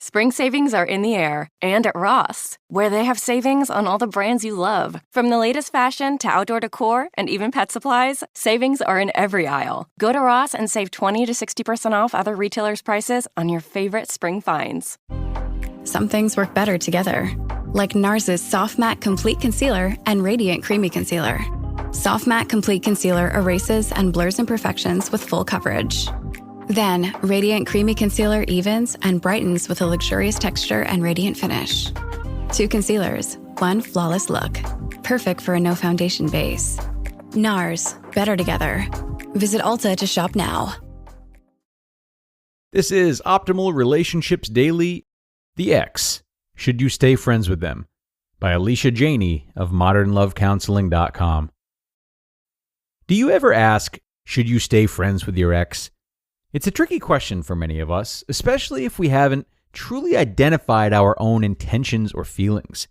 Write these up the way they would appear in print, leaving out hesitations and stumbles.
Spring savings are in the air and at Ross, where they have savings on all the brands you love. From the latest fashion to outdoor decor and even pet supplies, savings are in every aisle. Go to Ross and save 20 to 60% off other retailers' prices on your favorite spring finds. Some things work better together, like NARS's Soft Matte Complete Concealer and Radiant Creamy Concealer. Soft Matte Complete Concealer erases and blurs imperfections with full coverage. Then, Radiant Creamy Concealer evens and brightens with a luxurious texture and radiant finish. 2 concealers, 1 flawless look. Perfect for a no-foundation base. NARS, better together. Visit Ulta to shop now. This is Optimal Relationships Daily, The X. Should You Stay Friends with Them? By Alysha Jeney of modernlovecounseling.com. Do you ever ask, should you stay friends with your ex? It's a tricky question for many of us, especially if we haven't truly identified our own intentions or feelings.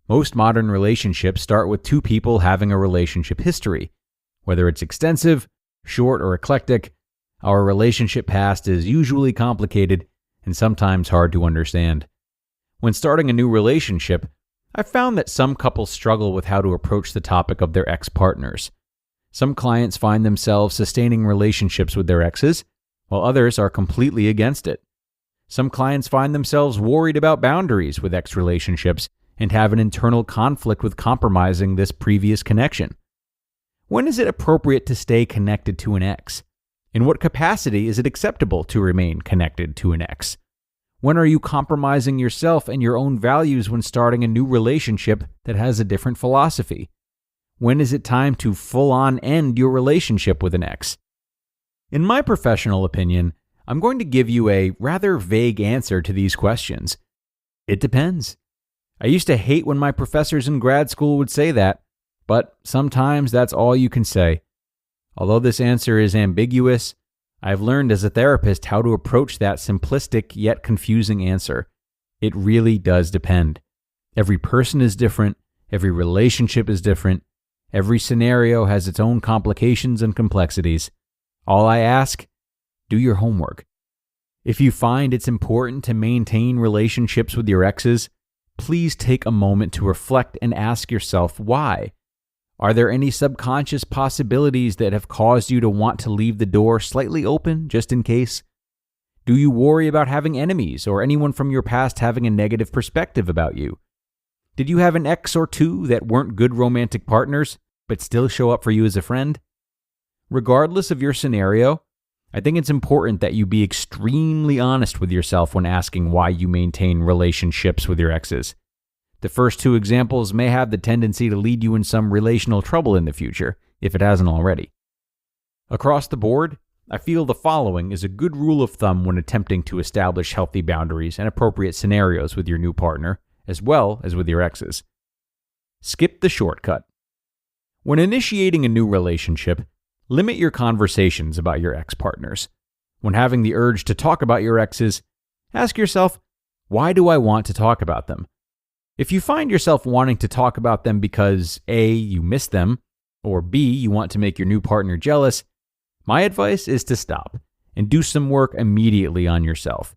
Most modern relationships start with 2 people having a relationship history. Whether it's extensive, short, or eclectic, our relationship past is usually complicated and sometimes hard to understand. When starting a new relationship, I've found that some couples struggle with how to approach the topic of their ex-partners. Some clients find themselves sustaining relationships with their exes, while others are completely against it. Some clients find themselves worried about boundaries with ex-relationships and have an internal conflict with compromising this previous connection. When is it appropriate to stay connected to an ex? In what capacity is it acceptable to remain connected to an ex? When are you compromising yourself and your own values when starting a new relationship that has a different philosophy? When is it time to full-on end your relationship with an ex? In my professional opinion, I'm going to give you a rather vague answer to these questions. It depends. I used to hate when my professors in grad school would say that, but sometimes that's all you can say. Although this answer is ambiguous, I've learned as a therapist how to approach that simplistic yet confusing answer. It really does depend. Every person is different, every relationship is different, every scenario has its own complications and complexities. All I ask, do your homework. If you find it's important to maintain relationships with your exes, please take a moment to reflect and ask yourself why. Are there any subconscious possibilities that have caused you to want to leave the door slightly open just in case? Do you worry about having enemies or anyone from your past having a negative perspective about you? Did you have an ex or 2 that weren't good romantic partners but still show up for you as a friend? Regardless of your scenario, I think it's important that you be extremely honest with yourself when asking why you maintain relationships with your exes. The first 2 examples may have the tendency to lead you in some relational trouble in the future, if it hasn't already. Across the board, I feel the following is a good rule of thumb when attempting to establish healthy boundaries and appropriate scenarios with your new partner, as well as with your exes. Skip the shortcut. When initiating a new relationship, limit your conversations about your ex-partners. When having the urge to talk about your exes, ask yourself, why do I want to talk about them? If you find yourself wanting to talk about them because A, you miss them, or B, you want to make your new partner jealous, my advice is to stop and do some work immediately on yourself.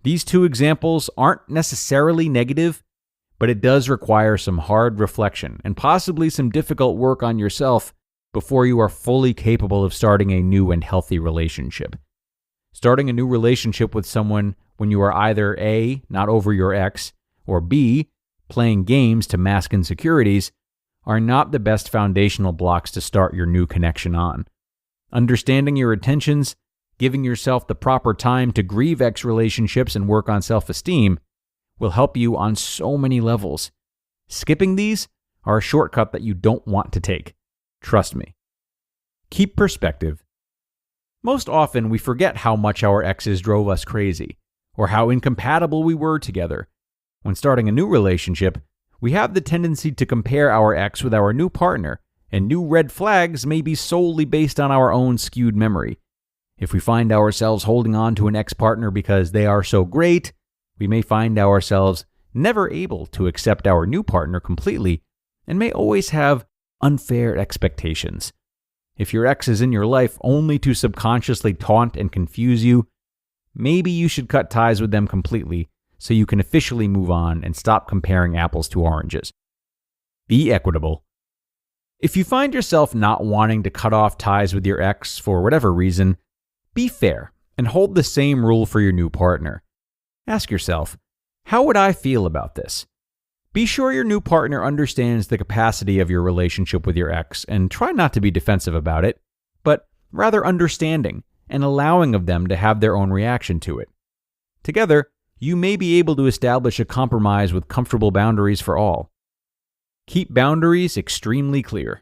These 2 examples aren't necessarily negative, but it does require some hard reflection and possibly some difficult work on yourself before you are fully capable of starting a new and healthy relationship. Starting a new relationship with someone when you are either A, not over your ex, or B, playing games to mask insecurities are not the best foundational blocks to start your new connection on. Understanding your intentions, giving yourself the proper time to grieve ex-relationships and work on self-esteem will help you on so many levels. Skipping these are a shortcut that you don't want to take. Trust me. Keep perspective. Most often, we forget how much our exes drove us crazy, or how incompatible we were together. When starting a new relationship, we have the tendency to compare our ex with our new partner, and new red flags may be solely based on our own skewed memory. If we find ourselves holding on to an ex-partner because they are so great, we may find ourselves never able to accept our new partner completely, and may always have unfair expectations. If your ex is in your life only to subconsciously taunt and confuse you, maybe you should cut ties with them completely so you can officially move on and stop comparing apples to oranges. Be equitable. If you find yourself not wanting to cut off ties with your ex for whatever reason, be fair and hold the same rule for your new partner. Ask yourself, how would I feel about this? Be sure your new partner understands the capacity of your relationship with your ex and try not to be defensive about it, but rather understanding and allowing of them to have their own reaction to it. Together, you may be able to establish a compromise with comfortable boundaries for all. Keep boundaries extremely clear.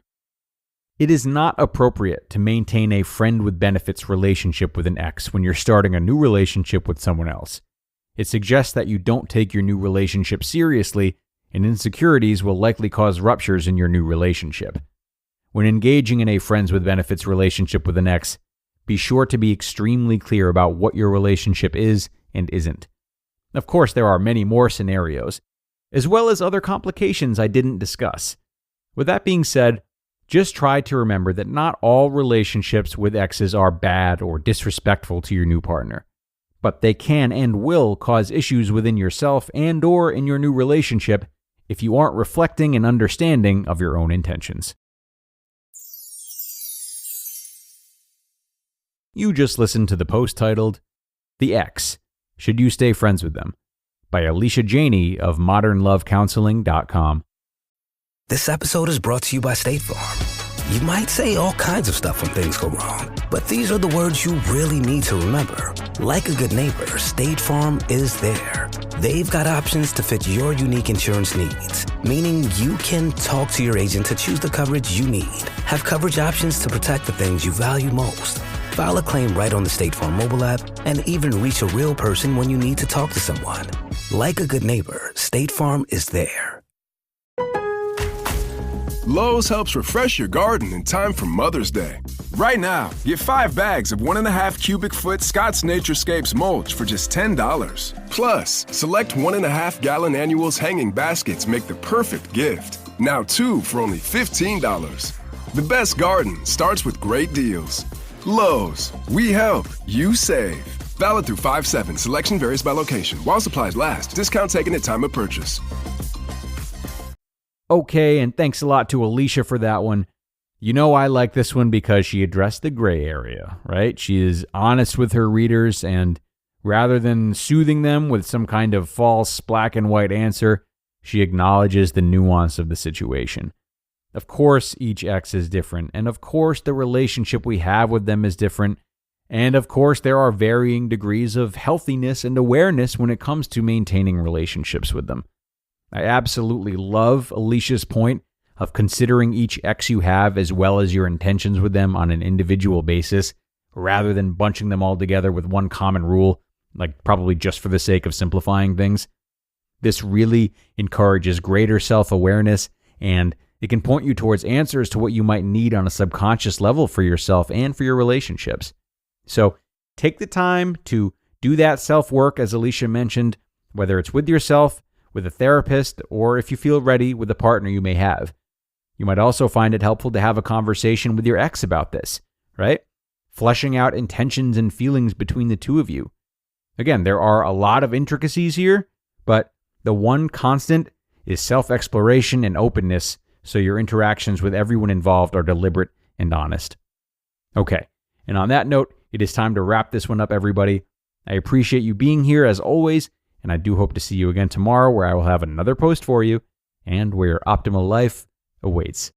It is not appropriate to maintain a friend with benefits relationship with an ex when you're starting a new relationship with someone else. It suggests that you don't take your new relationship seriously, and insecurities will likely cause ruptures in your new relationship. When engaging in a friends with benefits relationship with an ex, be sure to be extremely clear about what your relationship is and isn't. Of course, there are many more scenarios, as well as other complications I didn't discuss. With that being said, just try to remember that not all relationships with exes are bad or disrespectful to your new partner, but they can and will cause issues within yourself and/or in your new relationship if you aren't reflecting and understanding of your own intentions. You just listened to the post titled, "The Ex, Should You Stay Friends with Them?" by Alysha Jeney of modernlovecounseling.com. This episode is brought to you by State Farm. You might say all kinds of stuff when things go wrong, but these are the words you really need to remember. Like a good neighbor, State Farm is there. They've got options to fit your unique insurance needs, meaning you can talk to your agent to choose the coverage you need, have coverage options to protect the things you value most, file a claim right on the State Farm mobile app, and even reach a real person when you need to talk to someone. Like a good neighbor, State Farm is there. Lowe's helps refresh your garden in time for Mother's Day. Right now, get 5 bags of 1.5 cubic foot Scott's Naturescapes mulch for just $10. Plus, select 1.5 gallon annuals hanging baskets make the perfect gift. Now 2 for only $15. The best garden starts with great deals. Lowe's, we help, you save. Valid through 5/7. Selection varies by location. While supplies last. Discount taken at time of purchase. Okay, and thanks a lot to Alysha for that one. You know I like this one because she addressed the gray area, right? She is honest with her readers, and rather than soothing them with some kind of false black and white answer, she acknowledges the nuance of the situation. Of course, each ex is different, and of course, the relationship we have with them is different, and of course, there are varying degrees of healthiness and awareness when it comes to maintaining relationships with them. I absolutely love Alysha's point of considering each ex you have as well as your intentions with them on an individual basis, rather than bunching them all together with one common rule, like probably just for the sake of simplifying things. This really encourages greater self-awareness, and it can point you towards answers to what you might need on a subconscious level for yourself and for your relationships. So take the time to do that self-work, as Alysha mentioned, whether it's with yourself, with a therapist, or if you feel ready, with a partner you may have. You might also find it helpful to have a conversation with your ex about this, right? Fleshing out intentions and feelings between the two of you. Again, there are a lot of intricacies here, but the one constant is self-exploration and openness, so your interactions with everyone involved are deliberate and honest. Okay, and on that note, it is time to wrap this one up, everybody. I appreciate you being here as always, and I do hope to see you again tomorrow, where I will have another post for you and where your optimal life awaits.